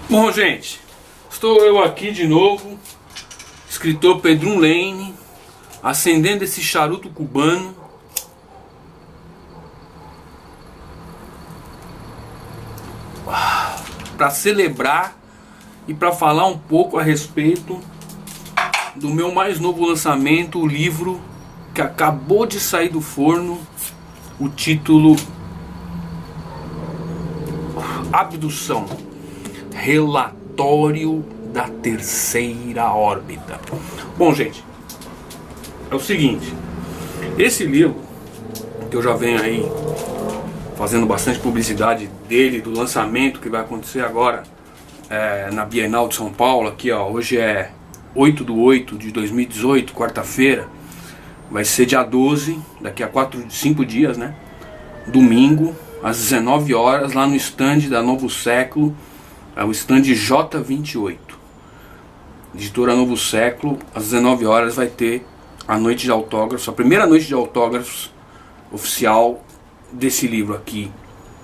Bom, gente, estou eu aqui de novo, escritor Pedrum Lane, acendendo esse charuto cubano para celebrar e para falar um pouco a respeito do meu mais novo lançamento, o livro que acabou de sair do forno, o título Abdução, Relatório da Terceira Órbita. Bom, gente, é o seguinte, esse livro, que eu já venho aí fazendo bastante publicidade dele, do lançamento que vai acontecer agora na Bienal de São Paulo, aqui ó, hoje é 8/8 de 2018, quarta-feira, vai ser dia 12, daqui a 5 dias, né? Domingo, às 19 horas, lá no stand da Novo Século, o stand J28. Editora Novo Século, às 19 horas vai ter a noite de autógrafos, a primeira noite de autógrafos oficial desse livro aqui,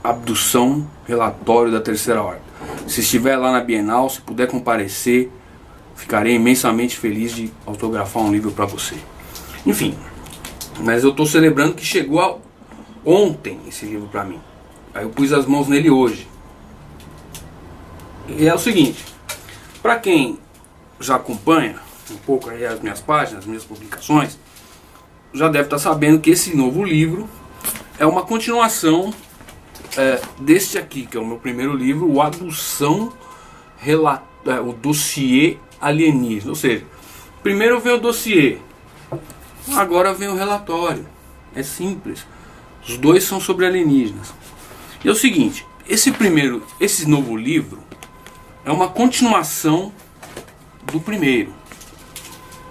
Abdução, Relatório da Terceira Órbita. Se estiver lá na Bienal, se puder comparecer, ficarei imensamente feliz de autografar um livro para você. Enfim, mas eu estou celebrando que chegou ontem esse livro para mim. Aí eu pus as mãos nele hoje. E é o seguinte, para quem já acompanha um pouco aí as minhas páginas, as minhas publicações, já deve estar sabendo que esse novo livro é uma continuação deste aqui, que é o meu primeiro livro, o Abdução, o Dossiê Alienígena. Ou seja, primeiro vem o dossiê, agora vem o relatório. É simples. Os dois são sobre alienígenas. E é o seguinte, esse novo livro é uma continuação do primeiro.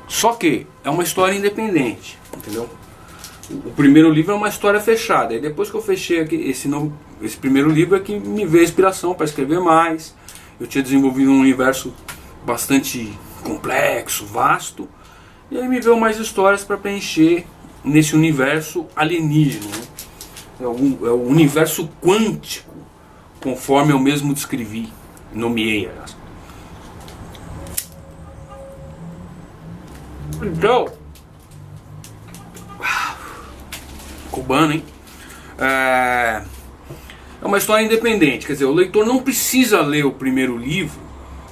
Só que é uma história independente, entendeu? O primeiro livro é uma história fechada. E depois que eu fechei aqui esse primeiro livro é que me veio a inspiração para escrever mais. Eu tinha desenvolvido um universo bastante complexo, vasto. E aí me veio mais histórias para preencher nesse universo alienígena, né? É o universo quântico, conforme eu mesmo descrevi, nomeei, aliás. Então, cubano, hein? É uma história independente, quer dizer, o leitor não precisa ler o primeiro livro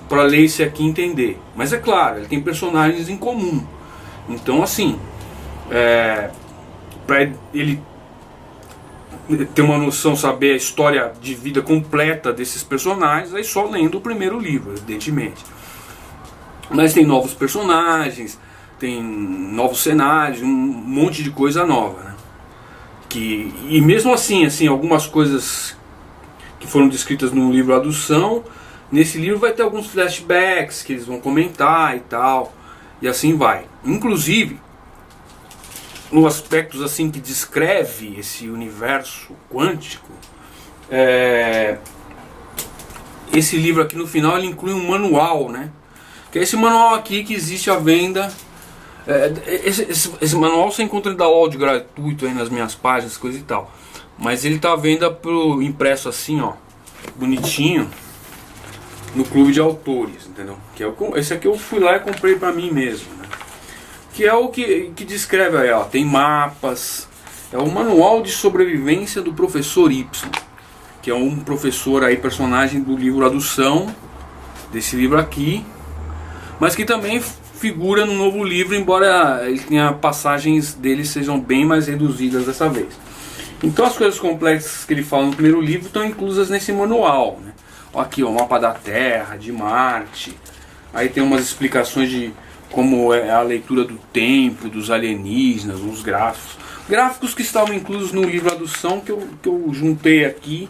para ler esse aqui e entender. Mas é claro, ele tem personagens em comum. Então, assim, para ele ter uma noção, saber a história de vida completa desses personagens, aí só lendo o primeiro livro, evidentemente. Mas tem novos personagens, tem novos cenários, um monte de coisa nova, né? E mesmo assim, algumas coisas que foram descritas no livro Abdução, nesse livro vai ter alguns flashbacks que eles vão comentar e tal, e assim vai. Inclusive, nos aspectos assim que descreve esse universo quântico, esse livro aqui no final ele inclui um manual, né? Que é esse manual aqui que existe à venda. Esse manual você encontra em download gratuito aí nas minhas páginas, coisa e tal. Mas ele está à venda pro impresso assim, ó, bonitinho, no Clube de Autores, entendeu? Que esse aqui eu fui lá e comprei para mim mesmo, né? Que é o que descreve aí, ó, tem mapas, é o manual de sobrevivência do professor Y, que é um professor aí, personagem do livro Abdução, desse livro aqui, mas que também figura no novo livro, embora ele tenha passagens dele sejam bem mais reduzidas dessa vez. Então as coisas complexas que ele fala no primeiro livro estão inclusas nesse manual, né? Aqui ó, o mapa da Terra, de Marte, aí tem umas explicações de como é a leitura do tempo, dos alienígenas, uns gráficos que estavam inclusos no livro Abdução, que eu juntei aqui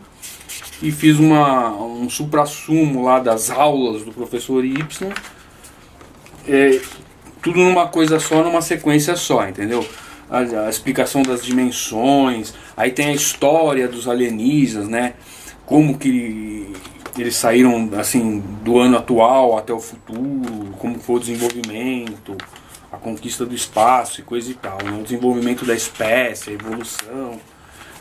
e fiz um suprassumo lá das aulas do professor Y, tudo numa coisa só, numa sequência só, entendeu? A explicação das dimensões, aí tem a história dos alienígenas, né? Como que eles saíram assim do ano atual até o futuro, como foi o desenvolvimento, a conquista do espaço e coisa e tal, né? O desenvolvimento da espécie, a evolução.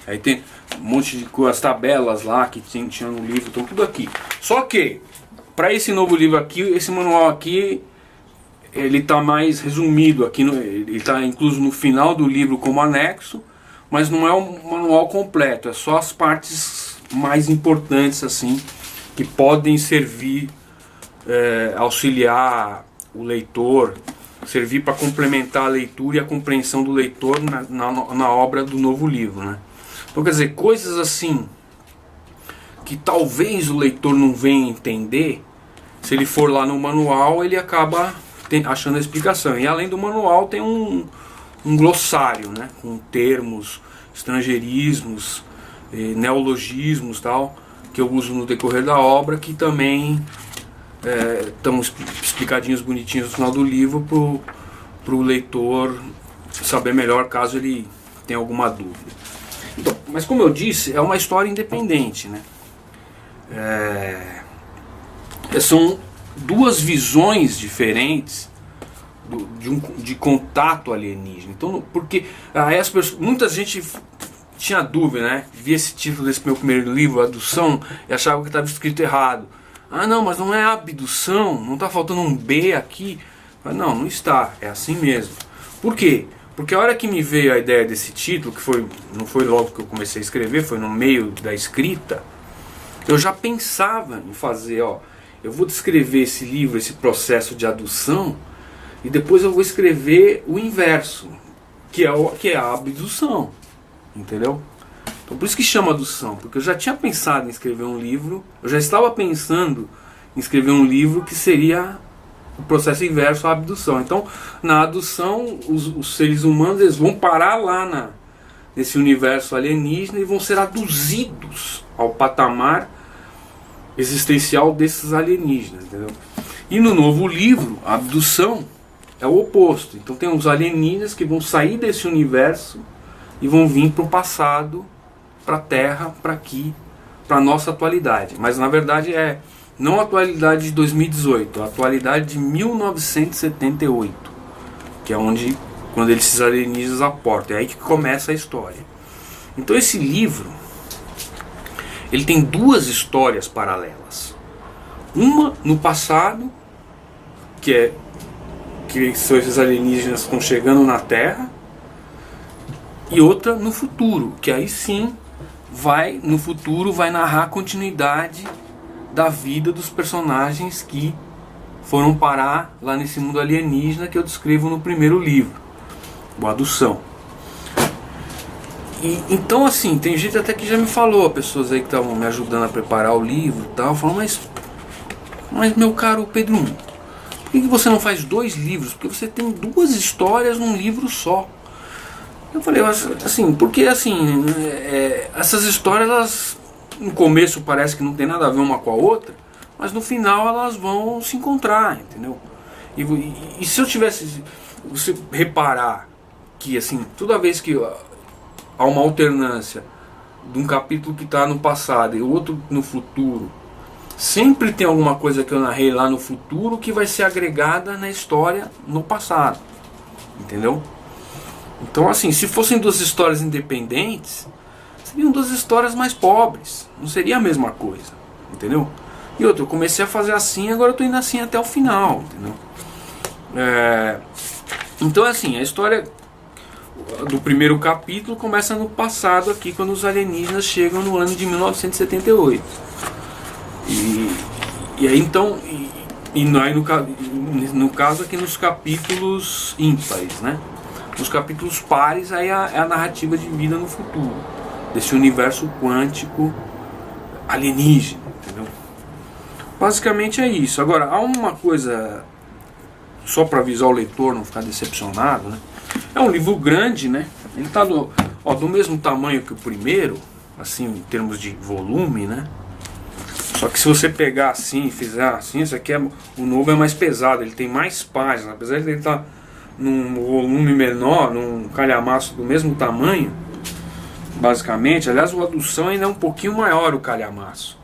Aí tem um monte de coisas, as tabelas lá que tinha no livro, estão tudo aqui. Só que para esse novo livro aqui, esse manual aqui, ele está mais resumido aqui, ele está incluso no final do livro como anexo, mas não é um manual completo, é só as partes mais importantes assim, que podem servir, auxiliar o leitor, servir para complementar a leitura e a compreensão do leitor na obra do novo livro, né? Então, quer dizer, coisas assim que talvez o leitor não venha entender, se ele for lá no manual, ele acaba achando a explicação. E além do manual tem um glossário, né, com termos, estrangeirismos, neologismos, tal, que eu uso no decorrer da obra, que também estão explicadinhos, bonitinhos no final do livro, para o leitor saber melhor caso ele tenha alguma dúvida. Então, mas como eu disse, é uma história independente, né? São duas visões diferentes de contato alienígena. Então, porque aí muita gente tinha dúvida, né? Via esse título desse meu primeiro livro, Adução, e achava que estava escrito errado. Ah, não, mas não é abdução, não está faltando um B aqui. Não, não está, é assim mesmo. Por quê? Porque a hora que me veio a ideia desse título, que não foi logo que eu comecei a escrever, foi no meio da escrita, eu já pensava em fazer, eu vou descrever esse livro, esse processo de adução, e depois eu vou escrever o inverso, que é a abdução, entendeu? Então por isso que chama adução, porque eu já tinha pensado em escrever um livro, eu já estava pensando em escrever um livro que seria o processo inverso à abdução. Então na adução os seres humanos eles vão parar lá nesse universo alienígena e vão ser aduzidos ao patamar existencial desses alienígenas, entendeu? E no novo livro, a abdução é o oposto. Então tem os alienígenas que vão sair desse universo e vão vir para o passado, para a Terra, para aqui, para a nossa atualidade. Mas na verdade não a atualidade de 2018, a atualidade de 1978, que é quando esses alienígenas aportam. É aí que começa a história. Então esse livro, ele tem duas histórias paralelas. Uma no passado, que são esses alienígenas que estão chegando na Terra, e outra no futuro, que aí sim no futuro vai narrar a continuidade da vida dos personagens que foram parar lá nesse mundo alienígena que eu descrevo no primeiro livro, o Adução. Então assim, tem gente até que já me falou, pessoas aí que estavam me ajudando a preparar o livro e tal, falando, mas meu caro Pedro, por que você não faz 2 livros? Porque você tem 2 histórias num livro só. Eu falei, assim, porque assim, essas histórias, elas, no começo parece que não tem nada a ver uma com a outra, mas no final elas vão se encontrar, entendeu? E se eu tivesse, você reparar que assim, toda vez que há uma alternância de um capítulo que está no passado e outro no futuro, sempre tem alguma coisa que eu narrei lá no futuro que vai ser agregada na história no passado, entendeu? Então assim, se fossem 2 histórias independentes, seriam 2 histórias mais pobres, não seria a mesma coisa, entendeu? E outra, eu comecei a fazer assim, agora eu estou indo assim até o final, entendeu? Então assim, a história do primeiro capítulo começa no passado aqui, quando os alienígenas chegam no ano de 1978. E aí então, no caso aqui nos capítulos ímpares, né? Nos capítulos pares aí é a narrativa de vida no futuro, desse universo quântico alienígena, entendeu? Basicamente é isso. Agora, há uma coisa, só para avisar o leitor não ficar decepcionado, né? É um livro grande, né? Ele está do mesmo tamanho que o primeiro, assim, em termos de volume, né? Só que se você pegar assim e fizer assim, esse aqui o novo é mais pesado, ele tem mais páginas, apesar de ele estar num volume menor, num calhamaço do mesmo tamanho, basicamente. Aliás, o Adução ainda é um pouquinho maior, o calhamaço.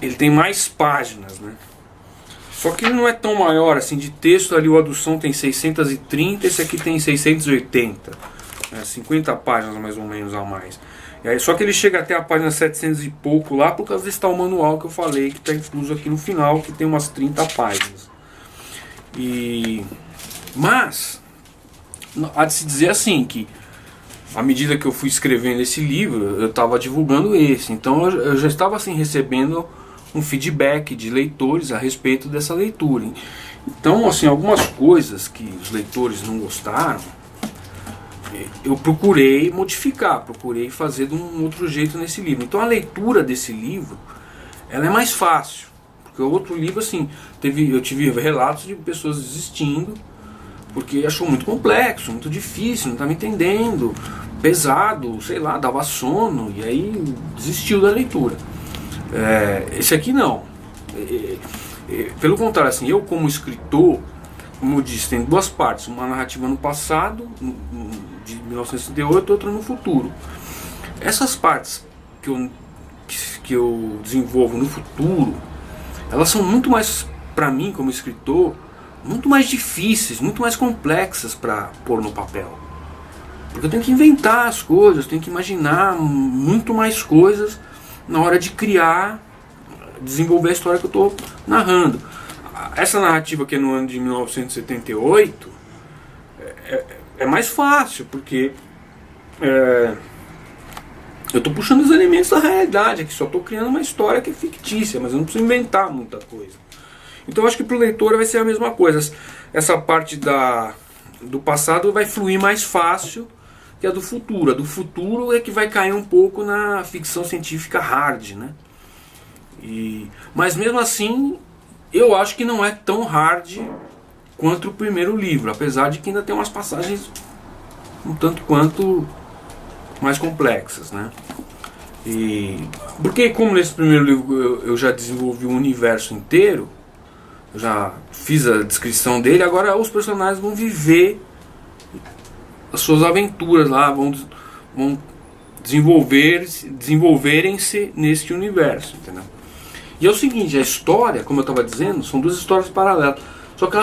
Ele tem mais páginas, né? Só que ele não é tão maior assim de texto. Ali o Adução tem 630, esse aqui tem 680, 50 páginas mais ou menos a mais. E aí, só que ele chega até a página 700 e pouco lá por causa desse tal manual que eu falei, que está incluso aqui no final, que tem umas 30 páginas. Mas há de se dizer assim, que à medida que eu fui escrevendo esse livro, eu estava divulgando esse. Então eu já estava assim, recebendo um feedback de leitores a respeito dessa leitura. Então, assim, algumas coisas que os leitores não gostaram, eu procurei modificar, procurei fazer de um outro jeito nesse livro. Então a leitura desse livro, ela é mais fácil. Porque o outro livro, assim, eu tive relatos de pessoas desistindo, porque achou muito complexo, muito difícil, não estava entendendo, pesado, sei lá, dava sono, e aí desistiu da leitura. Esse aqui não. Pelo contrário, assim, eu como escritor, como eu disse, tem duas partes, uma narrativa no passado, de 1968, outra no futuro. Essas partes que eu desenvolvo no futuro, elas são muito mais, para mim como escritor, muito mais difíceis, muito mais complexas para pôr no papel. Porque eu tenho que inventar as coisas, eu tenho que imaginar muito mais coisas na hora de criar, desenvolver a história que eu estou narrando. Essa narrativa que é no ano de 1978 é mais fácil, porque eu estou puxando os elementos da realidade aqui, só estou criando uma história que é fictícia, mas eu não preciso inventar muita coisa. Então eu acho que para o leitor vai ser a mesma coisa. Essa parte do passado vai fluir mais fácil que a do futuro. A do futuro é que vai cair um pouco na ficção científica hard, né? Mas mesmo assim, eu acho que não é tão hard quanto o primeiro livro, apesar de que ainda tem umas passagens um tanto quanto mais complexas, né? Porque como nesse primeiro livro eu já desenvolvi o universo inteiro, eu já fiz a descrição dele, agora os personagens vão viver as suas aventuras lá, vão desenvolverem-se neste universo, entendeu? E é o seguinte, a história, como eu estava dizendo, são duas histórias paralelas. Só que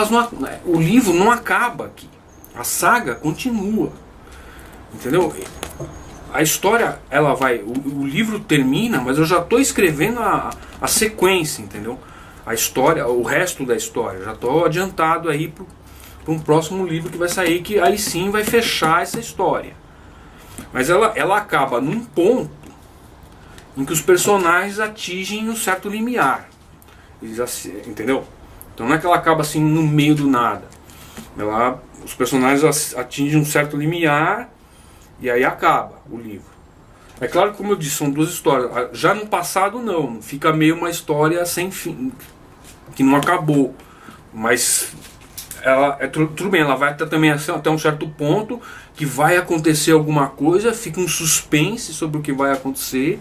o livro não acaba aqui. A saga continua. Entendeu? A história, ela vai... O livro termina, mas eu já estou escrevendo a sequência, entendeu? A história, o resto da história. Já estou adiantado aí para um próximo livro que vai sair, que aí sim vai fechar essa história. Mas ela acaba num ponto em que os personagens atingem um certo limiar. Entendeu? Então não é que ela acaba assim no meio do nada. Os personagens atingem um certo limiar e aí acaba o livro. É claro que, como eu disse, são duas histórias. Já no passado não, fica meio uma história sem fim, que não acabou. Mas tudo bem, ela vai também até um certo ponto que vai acontecer alguma coisa, fica um suspense sobre o que vai acontecer.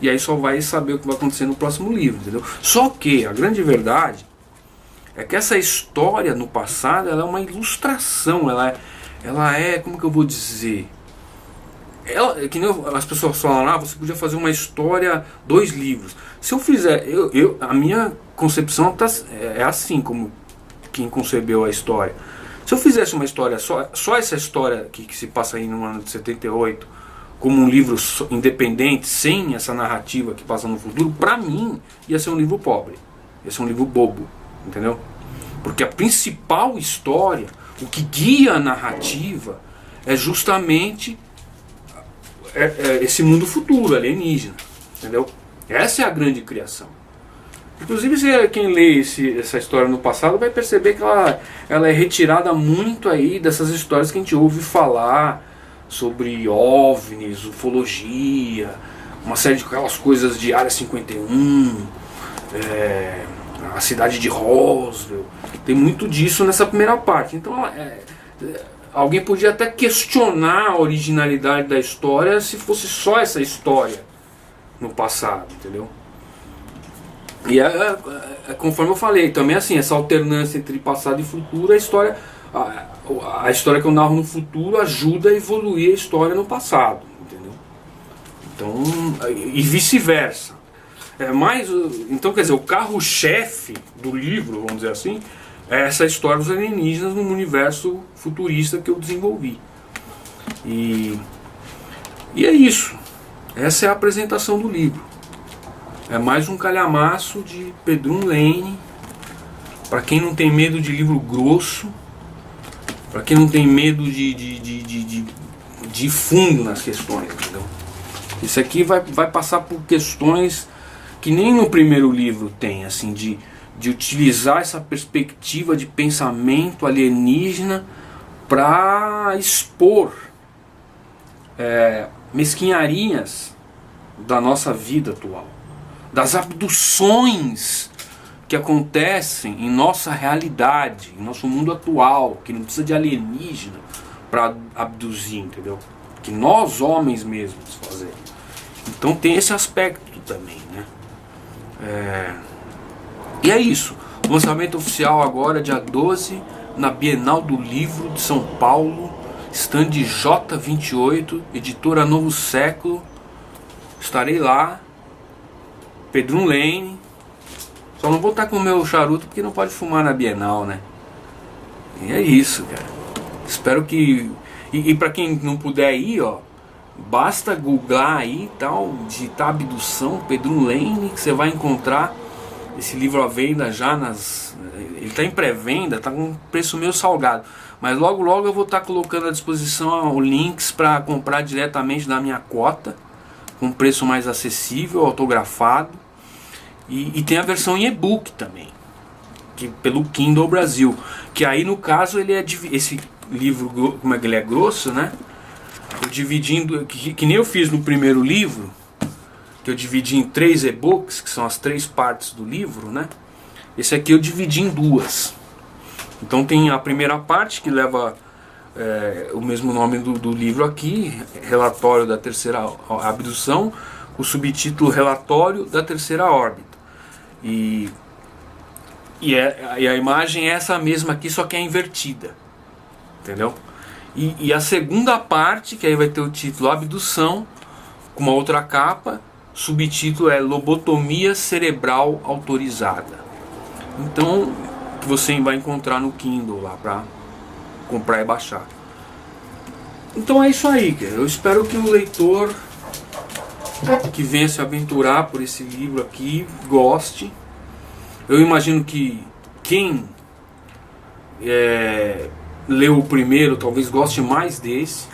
E aí só vai saber o que vai acontecer no próximo livro, entendeu? Só que a grande verdade é que essa história no passado, ela é uma ilustração, ela é, como que eu vou dizer? Que nem as pessoas falam, você podia fazer uma história, 2 livros. Se eu fizer, a minha concepção é assim, como quem concebeu a história. Se eu fizesse uma história, só essa história que se passa aí no ano de 78, como um livro independente, sem essa narrativa que passa no futuro, pra mim ia ser um livro pobre, ia ser um livro bobo, entendeu? Porque a principal história, o que guia a narrativa, é justamente esse mundo futuro, alienígena, entendeu? Essa é a grande criação. Inclusive, quem lê essa história no passado vai perceber que ela é retirada muito aí dessas histórias que a gente ouve falar sobre OVNIs, ufologia, uma série de aquelas coisas de Área 51, a cidade de Roswell. Tem muito disso nessa primeira parte. Então alguém podia até questionar a originalidade da história se fosse só essa história no passado, entendeu? E conforme eu falei, também assim, essa alternância entre passado e futuro, a história que eu narro no futuro ajuda a evoluir a história no passado, entendeu? Então, e vice-versa. Então, quer dizer, o carro-chefe do livro, vamos dizer assim, é essa história dos alienígenas num universo futurista que eu desenvolvi. E é isso. Essa é a apresentação do livro. É mais um calhamaço de Pedrum Lane, para quem não tem medo de livro grosso, para quem não tem medo de fundo nas questões, entendeu? Isso aqui vai passar por questões que nem no primeiro livro tem, assim, de utilizar essa perspectiva de pensamento alienígena para expor mesquinharias da nossa vida atual, das abduções que acontecem em nossa realidade, em nosso mundo atual, que não precisa de alienígena para abduzir, entendeu? Que nós homens mesmos fazemos. Então tem esse aspecto também, né? E é isso. O lançamento oficial agora, dia 12, na Bienal do Livro de São Paulo, stand J28, editora Novo Século. Estarei lá, Pedrum Lane. Só não vou estar com o meu charuto porque não pode fumar na Bienal, né? E é isso, cara. Espero que... E para quem não puder ir, ó, basta googlar aí, tal, digitar abdução, Pedrum Lane, que você vai encontrar esse livro à venda já nas... Ele está em pré-venda, está com um preço meio salgado. Mas logo logo eu vou estar colocando à disposição links para comprar diretamente da minha cota, com um preço mais acessível, autografado. E tem a versão em e-book também, que pelo Kindle Brasil, que aí no caso ele é esse livro, como é que ele é grosso, né? Eu dividindo, que nem eu fiz no primeiro livro, que eu dividi em 3 e-books, que são as 3 partes do livro, né? Esse aqui eu dividi em 2. Então tem a primeira parte que leva o mesmo nome do livro aqui, Relatório da Terceira Abdução, o subtítulo Relatório da Terceira Órbita. E a imagem é essa mesma aqui, só que é invertida, entendeu? E a segunda parte, que aí vai ter o título Abdução, com uma outra capa, subtítulo é Lobotomia Cerebral Autorizada. Então, que você vai encontrar no Kindle lá para comprar e baixar. Então é isso aí, cara. Eu espero que o leitor que venha se aventurar por esse livro aqui goste. Eu imagino que quem leu o primeiro talvez goste mais desse,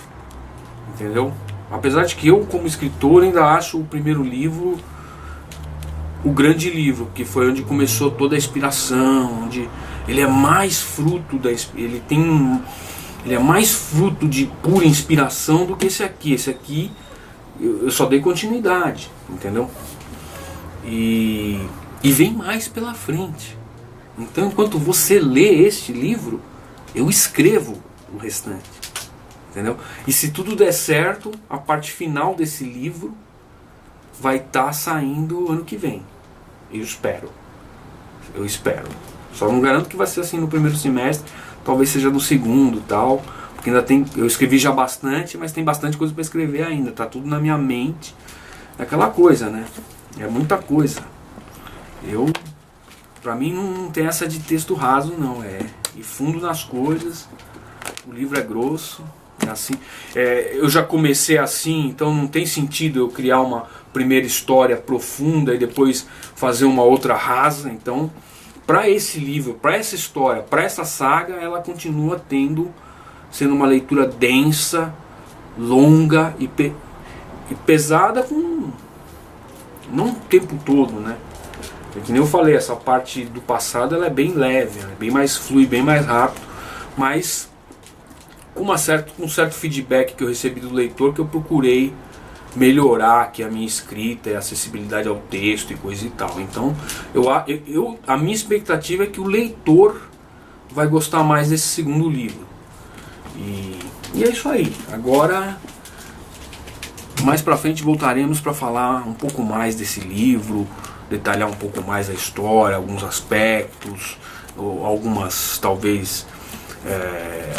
entendeu? Apesar de que eu, como escritor, ainda acho o primeiro livro o grande livro, que foi onde começou toda a inspiração, onde ele é mais fruto ele é mais fruto de pura inspiração do que esse aqui. Esse aqui eu só dei continuidade, entendeu? E vem mais pela frente. Então, enquanto você lê este livro, eu escrevo o restante, entendeu? E se tudo der certo, a parte final desse livro vai estar saindo ano que vem. Eu espero. Só não garanto que vai ser assim no primeiro semestre, talvez seja no segundo, tal. Porque ainda tem, eu escrevi já bastante, mas tem bastante coisa para escrever ainda. Tá tudo na minha mente. É aquela coisa, né? É muita coisa. Pra mim não tem essa de texto raso, não. É ir fundo nas coisas. O livro é grosso. É assim. Eu já comecei assim, então não tem sentido eu criar uma primeira história profunda e depois fazer uma outra rasa. Então, para esse livro, para essa história, para essa saga, ela continua sendo uma leitura densa, longa e pesada, não o tempo todo, né? Que nem eu falei, essa parte do passado ela é bem leve, ela é bem mais flui, bem mais rápido, mas com um certo feedback que eu recebi do leitor, que eu procurei melhorar aqui a minha escrita e a acessibilidade ao texto e coisa e tal. Então a minha expectativa é que o leitor vai gostar mais desse segundo livro. E é isso aí. Agora, mais pra frente voltaremos para falar um pouco mais desse livro, detalhar um pouco mais a história, alguns aspectos, ou algumas, talvez,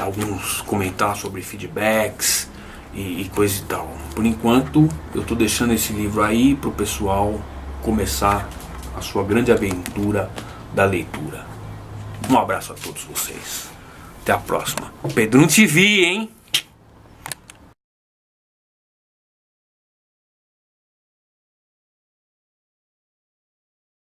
alguns comentar sobre feedbacks e coisa e tal. Por enquanto, eu estou deixando esse livro aí para o pessoal começar a sua grande aventura da leitura. Um abraço a todos vocês. Até a próxima. Pedrum TV, hein?